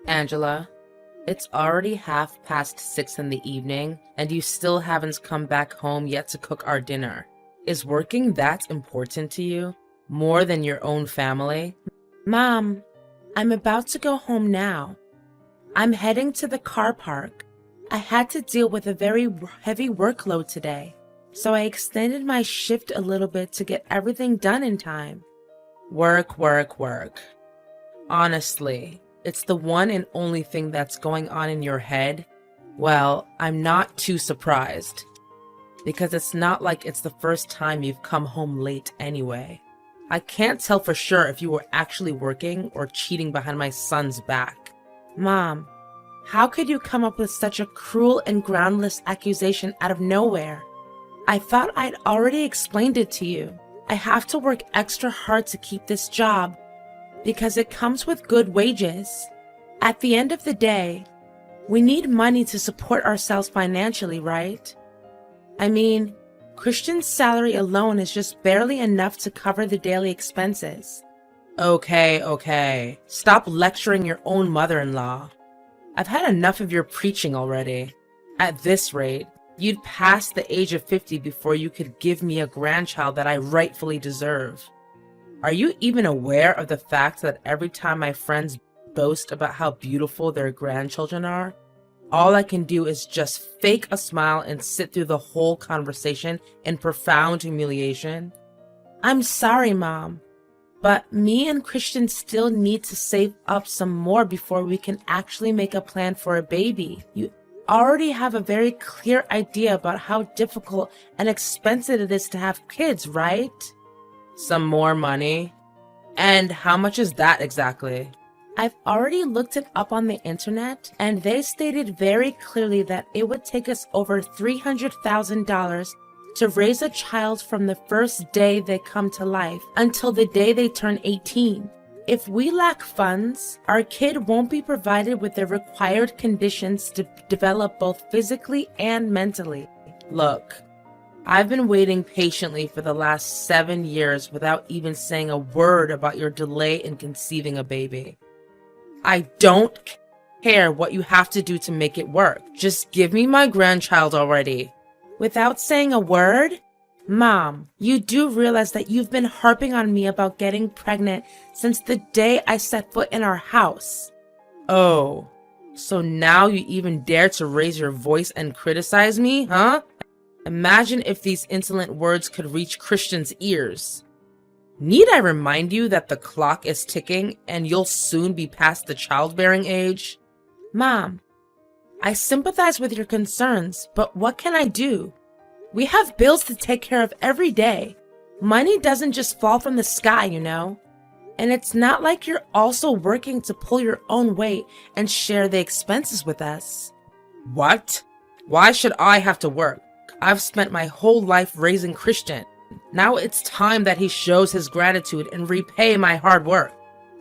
Angela, it's already 6:30 in the evening, and you still haven't come back home yet to cook our dinner. Is working that important to you? More than your own family? Mom, I'm about to go home now. I'm heading to the car park. I had to deal with a very heavy workload today, so I extended my shift a little bit to get everything done in time. Work, work, work. Honestly, it's the one and only thing that's going on in your head. Well, I'm not too surprised, because it's not like it's the first time you've come home late anyway. I can't tell for sure if you were actually working or cheating behind my son's back. Mom, how could you come up with such a cruel and groundless accusation out of nowhere? I thought I'd already explained it to you. I have to work extra hard to keep this job because it comes with good wages. At the end of the day, we need money to support ourselves financially, right? I mean, Christian's salary alone is just barely enough to cover the daily expenses. Okay. Stop lecturing your own mother-in-law. I've had enough of your preaching already. At this rate, you'd pass the age of 50 before you could give me a grandchild that I rightfully deserve. Are you even aware of the fact that every time my friends boast about how beautiful their grandchildren are, all I can do is just fake a smile and sit through the whole conversation in profound humiliation? I'm sorry, Mom, but me and Christian still need to save up some more before we can actually make a plan for a baby. You already have a very clear idea about how difficult and expensive it is to have kids, right? Some more money? And how much is that exactly? I've already looked it up on the internet, and they stated very clearly that it would take us over $300,000 to raise a child from the first day they come to life until the day they turn 18. If we lack funds, our kid won't be provided with the required conditions to develop both physically and mentally. Look, I've been waiting patiently for the last 7 years without even saying a word about your delay in conceiving a baby. I don't care what you have to do to make it work. Just give me my grandchild already. Without saying a word? Mom, you do realize that you've been harping on me about getting pregnant since the day I set foot in our house. Oh, so now you even dare to raise your voice and criticize me, huh? Imagine if these insolent words could reach Christian's ears. Need I remind you that the clock is ticking and you'll soon be past the childbearing age? Mom, I sympathize with your concerns, but what can I do? We have bills to take care of every day. Money doesn't just fall from the sky, you know? And it's not like you're also working to pull your own weight and share the expenses with us. What? Why should I have to work? I've spent my whole life raising Christian. Now it's time that he shows his gratitude and repay my hard work.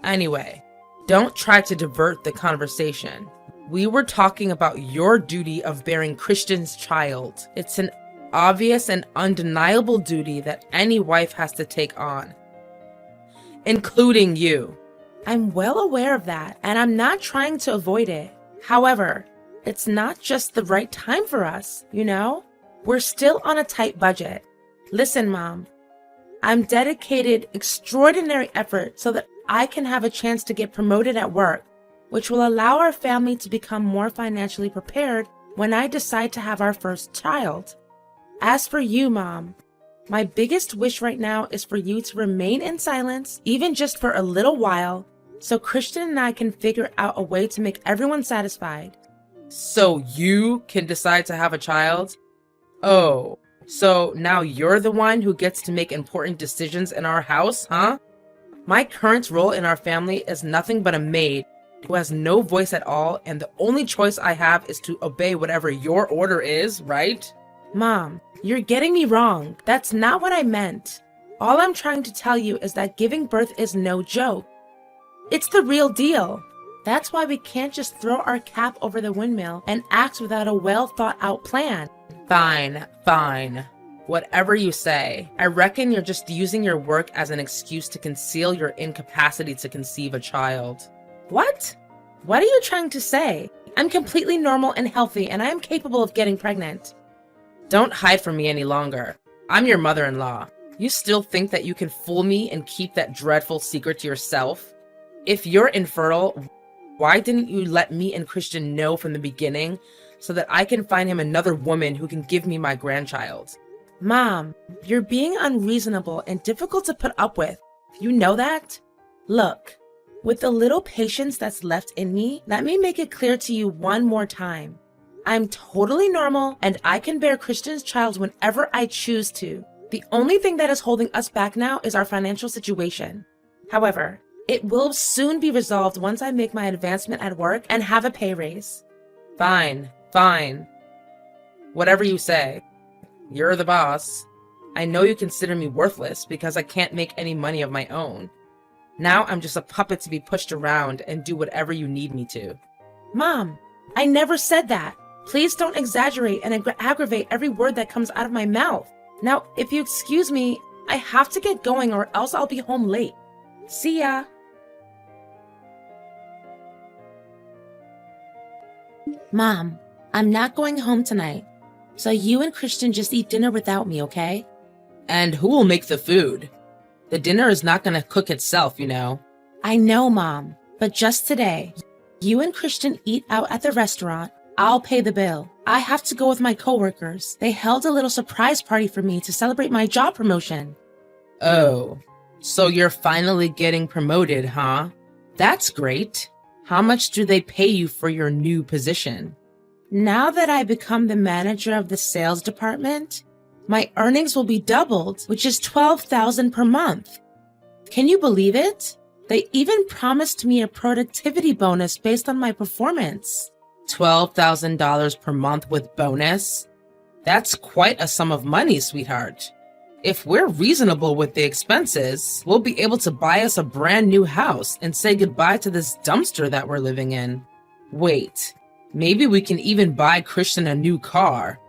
Anyway, don't try to divert the conversation. We were talking about your duty of bearing Christian's child. It's an obvious and undeniable duty that any wife has to take on, including you. I'm well aware of that, and I'm not trying to avoid it. However, it's not just the right time for us, you know? We're still on a tight budget. Listen, Mom, I'm dedicated extraordinary effort so that I can have a chance to get promoted at work, which will allow our family to become more financially prepared when I decide to have our first child. As for you, Mom, my biggest wish right now is for you to remain in silence, even just for a little while, so Christian and I can figure out a way to make everyone satisfied. So you can decide to have a child? Oh, so now you're the one who gets to make important decisions in our house, huh? My current role in our family is nothing but a maid who has no voice at all, and the only choice I have is to obey whatever your order is, right? Mom, you're getting me wrong. That's not what I meant. All I'm trying to tell you is that giving birth is no joke. It's the real deal. That's why we can't just throw our cap over the windmill and act without a well-thought-out plan. Fine. Whatever you say. I reckon you're just using your work as an excuse to conceal your incapacity to conceive a child. What? What are you trying to say? I'm completely normal and healthy, and I am capable of getting pregnant. Don't hide from me any longer. I'm your mother-in-law. You still think that you can fool me and keep that dreadful secret to yourself? If you're infertile, why didn't you let me and Christian know from the beginning so that I can find him another woman who can give me my grandchild? Mom, you're being unreasonable and difficult to put up with. You know that? Look, with the little patience that's left in me, let me make it clear to you one more time. I'm totally normal and I can bear Christian's child whenever I choose to. The only thing that is holding us back now is our financial situation. However, it will soon be resolved once I make my advancement at work and have a pay raise. Fine. Whatever you say. You're the boss. I know you consider me worthless because I can't make any money of my own. Now I'm just a puppet to be pushed around and do whatever you need me to. Mom, I never said that. Please don't exaggerate and aggravate every word that comes out of my mouth. Now, if you excuse me, I have to get going or else I'll be home late. See ya. Mom, I'm not going home tonight. So you and Christian just eat dinner without me, okay? And who will make the food? The dinner is not going to cook itself, you know. I know, Mom, but just today, you and Christian eat out at the restaurant. I'll pay the bill. I have to go with my coworkers. They held a little surprise party for me to celebrate my job promotion. Oh, so you're finally getting promoted, huh? That's great. How much do they pay you for your new position? Now that I become the manager of the sales department, my earnings will be doubled, which is $12,000 per month. Can you believe it? They even promised me a productivity bonus based on my performance. $12,000 per month with bonus? That's quite a sum of money, sweetheart. If we're reasonable with the expenses, we'll be able to buy us a brand new house and say goodbye to this dumpster that we're living in. Wait, maybe we can even buy Christian a new car.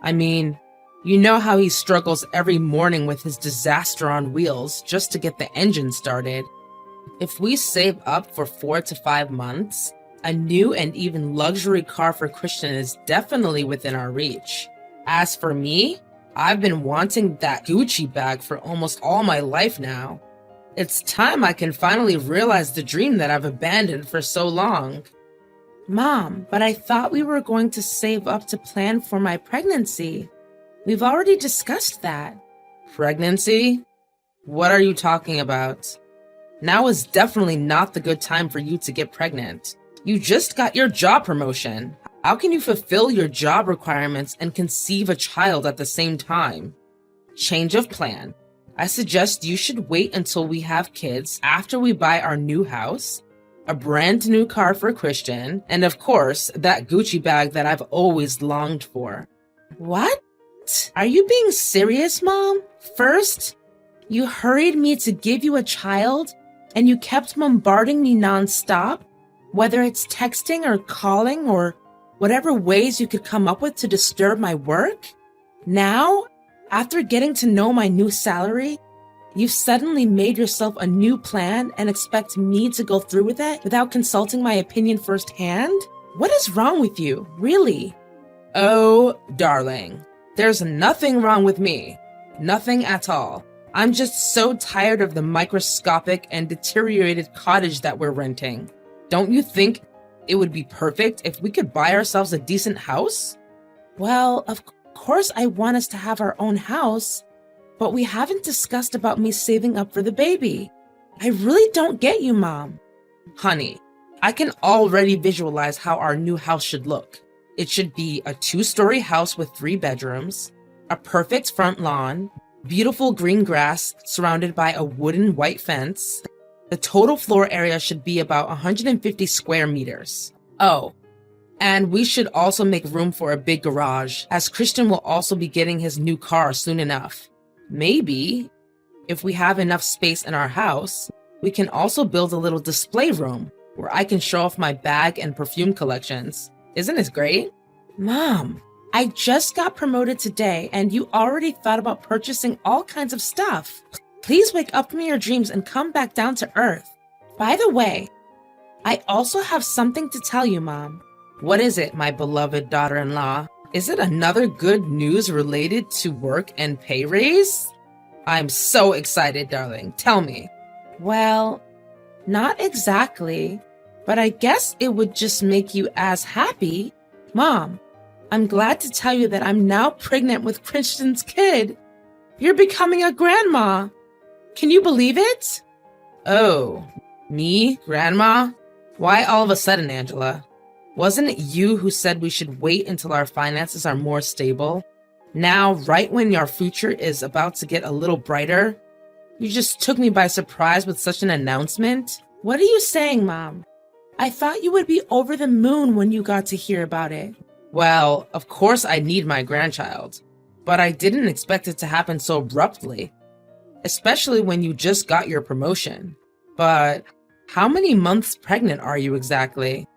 I mean, you know how he struggles every morning with his disaster on wheels just to get the engine started. If we save up for 4 to 5 months, a new and even luxury car for Christian is definitely within our reach. As for me, I've been wanting that Gucci bag for almost all my life now. It's time I can finally realize the dream that I've abandoned for so long. Mom, but I thought we were going to save up to plan for my pregnancy. We've already discussed that. Pregnancy? What are you talking about? Now is definitely not the good time for you to get pregnant. You just got your job promotion. How can you fulfill your job requirements and conceive a child at the same time? Change of plan. I suggest you should wait until we have kids after we buy our new house, a brand new car for Christian, and of course, that Gucci bag that I've always longed for. What? Are you being serious, Mom? First, you hurried me to give you a child, and you kept bombarding me nonstop, whether it's texting or calling or whatever ways you could come up with to disturb my work? Now, after getting to know my new salary, you've suddenly made yourself a new plan and expect me to go through with it without consulting my opinion firsthand? What is wrong with you, really? Oh, darling, there's nothing wrong with me. Nothing at all. I'm just so tired of the microscopic and deteriorated cottage that we're renting. Don't you think it would be perfect if we could buy ourselves a decent house? Well, of course I want us to have our own house, but we haven't discussed about me saving up for the baby. I really don't get you, Mom. Honey, I can already visualize how our new house should look. It should be a 2-story house with 3 bedrooms, a perfect front lawn, beautiful green grass surrounded by a wooden white fence. The total floor area should be about 150 square meters. Oh, and we should also make room for a big garage, as Christian will also be getting his new car soon enough. Maybe, if we have enough space in our house, we can also build a little display room where I can show off my bag and perfume collections. Isn't it great? Mom, I just got promoted today and you already thought about purchasing all kinds of stuff. Please wake up from your dreams and come back down to earth. By the way, I also have something to tell you, Mom. What is it, my beloved daughter-in-law? Is it another good news related to work and pay raise? I'm so excited, darling. Tell me. Well, not exactly, but I guess it would just make you as happy. Mom, I'm glad to tell you that I'm now pregnant with Christian's kid. You're becoming a grandma. Can you believe it? Oh, me, Grandma? Why all of a sudden, Angela? Wasn't it you who said we should wait until our finances are more stable? Now, right when your future is about to get a little brighter, you just took me by surprise with such an announcement? What are you saying, Mom? I thought you would be over the moon when you got to hear about it. Well, of course I need my grandchild, but I didn't expect it to happen so abruptly, especially when you just got your promotion. But how many months pregnant are you exactly?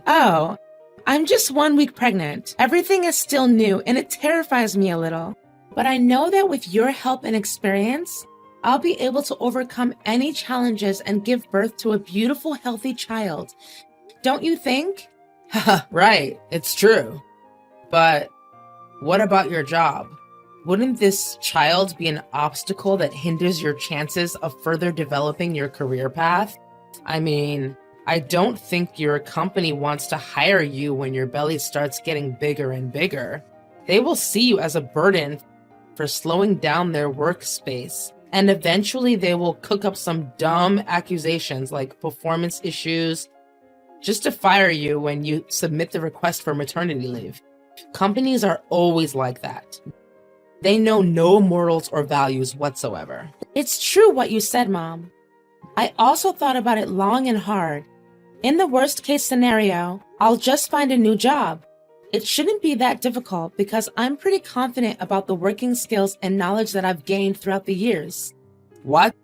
Oh, I'm just 1 week pregnant. Everything is still new and it terrifies me a little. But I know that with your help and experience, I'll be able to overcome any challenges and give birth to a beautiful, healthy child. Don't you think? Right, it's true. But what about your job? Wouldn't this child be an obstacle that hinders your chances of further developing your career path? I mean, I don't think your company wants to hire you when your belly starts getting bigger and bigger. They will see you as a burden for slowing down their workspace. And eventually they will cook up some dumb accusations like performance issues just to fire you when you submit the request for maternity leave. Companies are always like that. They know no morals or values whatsoever. It's true what you said, Mom. I also thought about it long and hard. In the worst case scenario, I'll just find a new job. It shouldn't be that difficult because I'm pretty confident about the working skills and knowledge that I've gained throughout the years. What?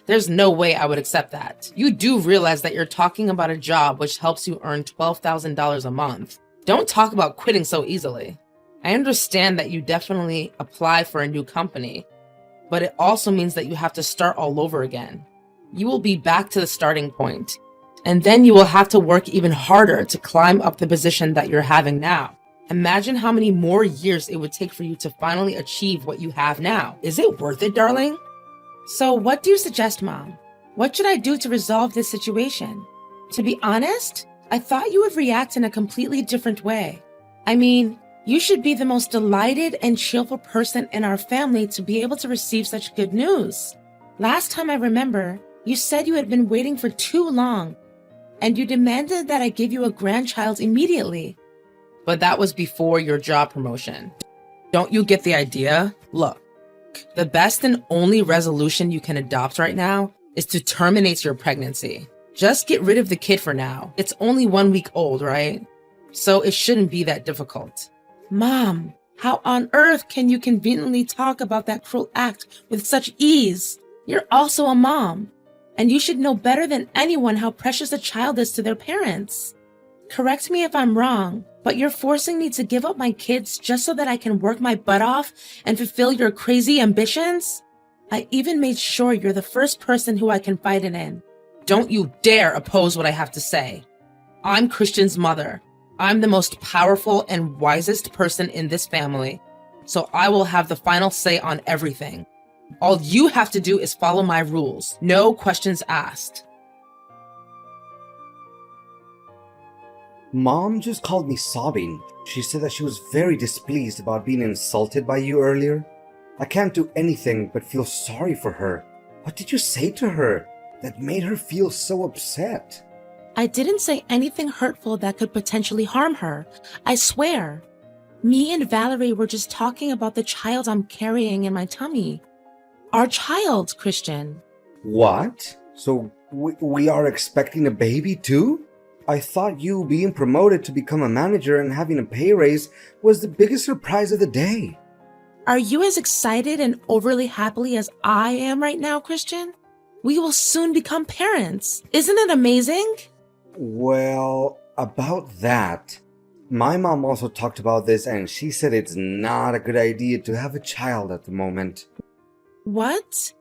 There's no way I would accept that. You do realize that you're talking about a job which helps you earn $12,000 a month. Don't talk about quitting so easily. I understand that you definitely apply for a new company, but it also means that you have to start all over again. You will be back to the starting point, and then you will have to work even harder to climb up the position that you're having now. Imagine how many more years it would take for you to finally achieve what you have now. Is it worth it, darling? So what do you suggest, Mom? What should I do to resolve this situation? To be honest, I thought you would react in a completely different way. I mean, you should be the most delighted and cheerful person in our family to be able to receive such good news. Last time I remember, you said you had been waiting for too long, and you demanded that I give you a grandchild immediately. But that was before your job promotion. Don't you get the idea? Look, the best and only resolution you can adopt right now is to terminate your pregnancy. Just get rid of the kid for now. It's only 1 week old, right? So it shouldn't be that difficult. Mom, how on earth can you conveniently talk about that cruel act with such ease? You're also a mom, and you should know better than anyone how precious a child is to their parents. Correct me if I'm wrong, but you're forcing me to give up my kids just so that I can work my butt off and fulfill your crazy ambitions? I even made sure you're the first person who I confide in. Don't you dare oppose what I have to say. I'm Christian's mother. I'm the most powerful and wisest person in this family, so I will have the final say on everything. All you have to do is follow my rules. No questions asked. Mom just called me sobbing. She said that she was very displeased about being insulted by you earlier. I can't do anything but feel sorry for her. What did you say to her that made her feel so upset? I didn't say anything hurtful that could potentially harm her. I swear. Me and Valerie were just talking about the child I'm carrying in my tummy. Our child, Christian. What? So we are expecting a baby too? I thought you being promoted to become a manager and having a pay raise was the biggest surprise of the day. Are you as excited and overly happy as I am right now, Christian? We will soon become parents. Isn't it amazing? Well, about that, my mom also talked about this and she said it's not a good idea to have a child at the moment. What?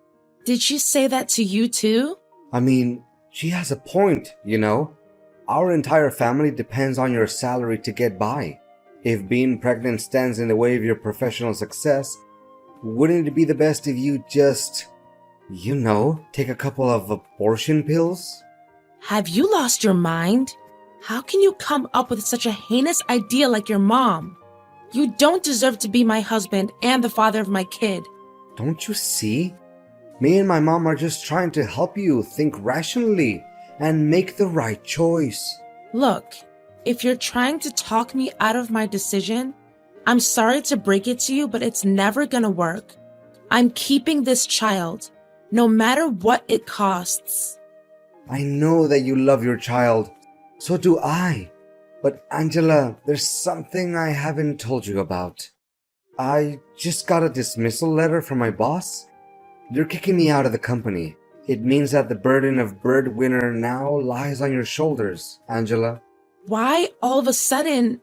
Did she say that to you too? I mean, she has a point, you know? Our entire family depends on your salary to get by. If being pregnant stands in the way of your professional success, wouldn't it be the best if you just, take a couple of abortion pills? Have you lost your mind? How can you come up with such a heinous idea like your mom? You don't deserve to be my husband and the father of my kid. Don't you see? Me and my mom are just trying to help you think rationally and make the right choice. Look, if you're trying to talk me out of my decision, I'm sorry to break it to you, but it's never gonna work. I'm keeping this child, no matter what it costs. I know that you love your child. So do I. But Angela, there's something I haven't told you about. I just got a dismissal letter from my boss. They're kicking me out of the company. It means that the burden of breadwinner now lies on your shoulders, Angela. Why all of a sudden?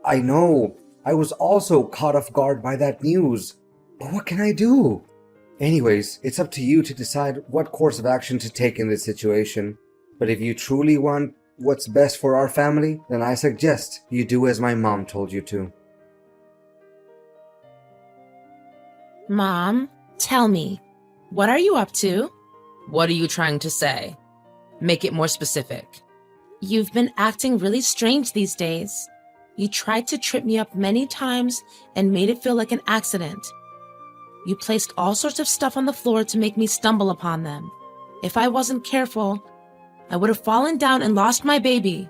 I know. I was also caught off guard by that news. But what can I do? Anyways, it's up to you to decide what course of action to take in this situation. But if you truly want what's best for our family, then I suggest you do as my mom told you to. Mom, tell me, what are you up to? What are you trying to say? Make it more specific. You've been acting really strange these days. You tried to trip me up many times and made it feel like an accident. You placed all sorts of stuff on the floor to make me stumble upon them. If I wasn't careful, I would have fallen down and lost my baby.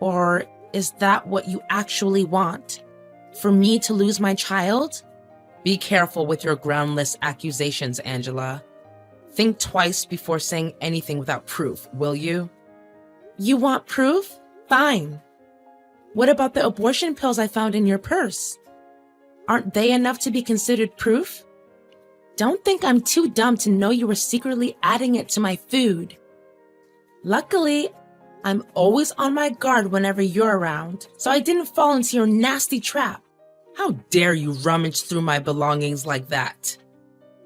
Or is that what you actually want? For me to lose my child? Be careful with your groundless accusations, Angela. Think twice before saying anything without proof, will you? You want proof? Fine. What about the abortion pills I found in your purse? Aren't they enough to be considered proof? Don't think I'm too dumb to know you were secretly adding it to my food. Luckily, I'm always on my guard whenever you're around, so I didn't fall into your nasty trap. How dare you rummage through my belongings like that?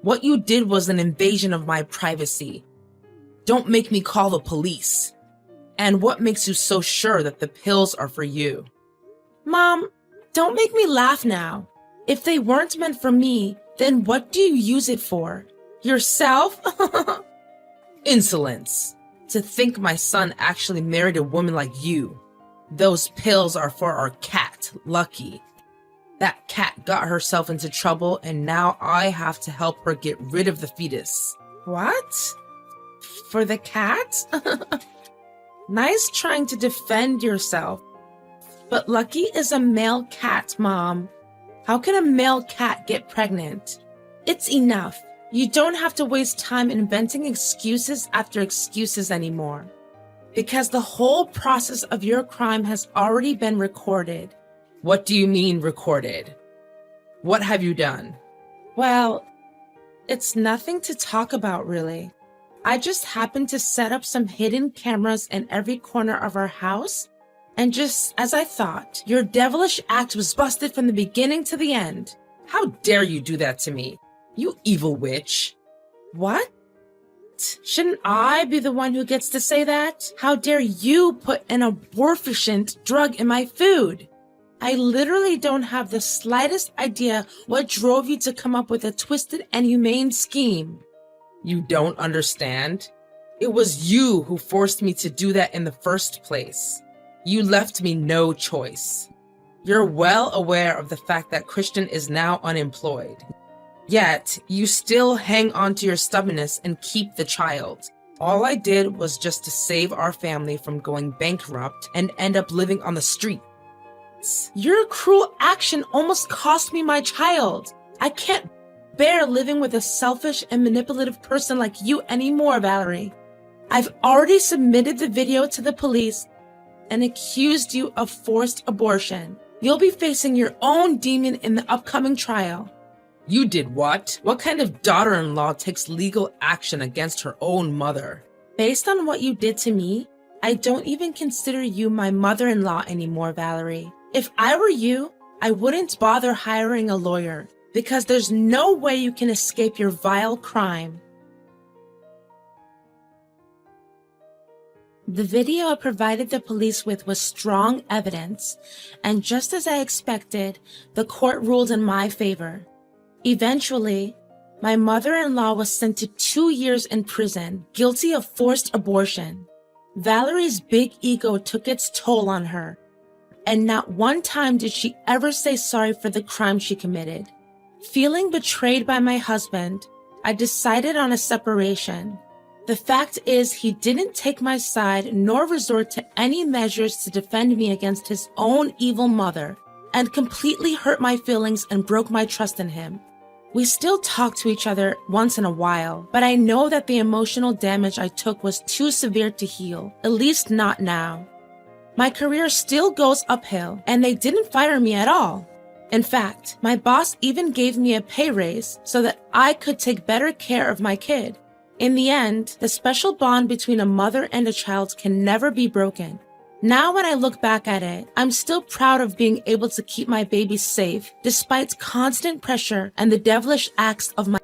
What you did was an invasion of my privacy. Don't make me call the police. And what makes you so sure that the pills are for you? Mom, don't make me laugh now. If they weren't meant for me, then what do you use it for? Yourself? Insolence. To think my son actually married a woman like you. Those pills are for our cat, Lucky. That cat got herself into trouble and now I have to help her get rid of the fetus. What? For the cat? Nice trying to defend yourself. But Lucky is a male cat, Mom. How can a male cat get pregnant? It's enough. You don't have to waste time inventing excuses after excuses anymore. Because the whole process of your crime has already been recorded. What do you mean recorded? What have you done? Well, it's nothing to talk about, really. I just happened to set up some hidden cameras in every corner of our house, and just as I thought, your devilish act was busted from the beginning to the end. How dare you do that to me, you evil witch? What? Shouldn't I be the one who gets to say that? How dare you put an abortifacient drug in my food? I literally don't have the slightest idea what drove you to come up with a twisted and humane scheme. You don't understand? It was you who forced me to do that in the first place. You left me no choice. You're well aware of the fact that Christian is now unemployed. Yet, you still hang on to your stubbornness and keep the child. All I did was just to save our family from going bankrupt and end up living on the street. Your cruel action almost cost me my child. I can't bear living with a selfish and manipulative person like you anymore, Valerie. I've already submitted the video to the police and accused you of forced abortion. You'll be facing your own demon in the upcoming trial. You did what? What kind of daughter-in-law takes legal action against her own mother? Based on what you did to me, I don't even consider you my mother-in-law anymore, Valerie. If I were you, I wouldn't bother hiring a lawyer, because there's no way you can escape your vile crime. The video I provided the police with was strong evidence, and just as I expected, the court ruled in my favor. Eventually, my mother-in-law was sent to 2 years in prison, guilty of forced abortion. Valerie's big ego took its toll on her, and not one time did she ever say sorry for the crime she committed. Feeling betrayed by my husband, I decided on a separation. The fact is, he didn't take my side nor resort to any measures to defend me against his own evil mother, and completely hurt my feelings and broke my trust in him. We still talk to each other once in a while, but I know that the emotional damage I took was too severe to heal, at least not now. My career still goes uphill, and they didn't fire me at all. In fact, my boss even gave me a pay raise so that I could take better care of my kid. In the end, the special bond between a mother and a child can never be broken. Now when I look back at it, I'm still proud of being able to keep my baby safe despite constant pressure and the devilish acts of my